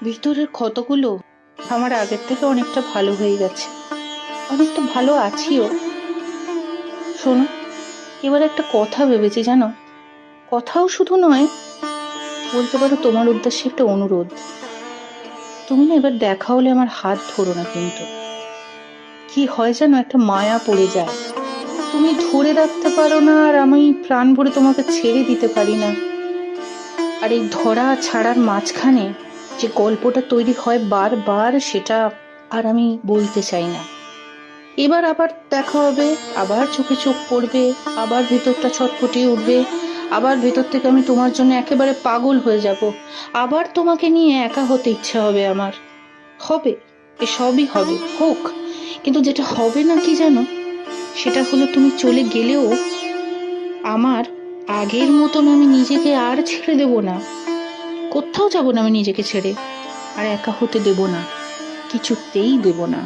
ভিতরের ক্ষতগুলো আমার আগের থেকে অনেকটা ভালো হয়ে গেছে, অনেকটা ভালো আছিও। শোনো, এবার একটা কথা ভেবেছি জানো, কথাও শুধু নয়, বলতে পারো তোমার উদ্দেশ্যে একটা অনুরোধ। তুমি না এবার দেখা হলে আমার হাত ধরো না কিন্তু। কি হয় জানো, একটা মায়া পড়ে যায়, তুমি ধরে রাখতে পারো না আর আমি প্রাণ ভরে তোমাকে ছেড়ে দিতে পারি না। আর এই ধরা ছাড়ার মাঝখানে যে গল্পটা তৈরি হয় বারবার, সেটা আর আমি বলতে চাই না। এবার আবার দেখা হবে, আবার চোখে চোখ পড়বে, আবার ভেতরটা ছটফটিয়ে উঠবে, আবার ভেতর থেকে আমি তোমার জন্য একেবারে পাগল হয়ে যাব, আবার তোমাকে নিয়ে একা হতে ইচ্ছা হবে আমার। হবে, এসবই হবে, হোক। কিন্তু যেটা হবে না কি জানো, সেটা হলো তুমি চলে গেলেও আমার আগের মতন আমি নিজেকে আর ছেড়ে দেব না। কোথাও যাব না আমি নিজেকে ছেড়ে, আর একা হতে দেব না, কিছুতেই দেব না।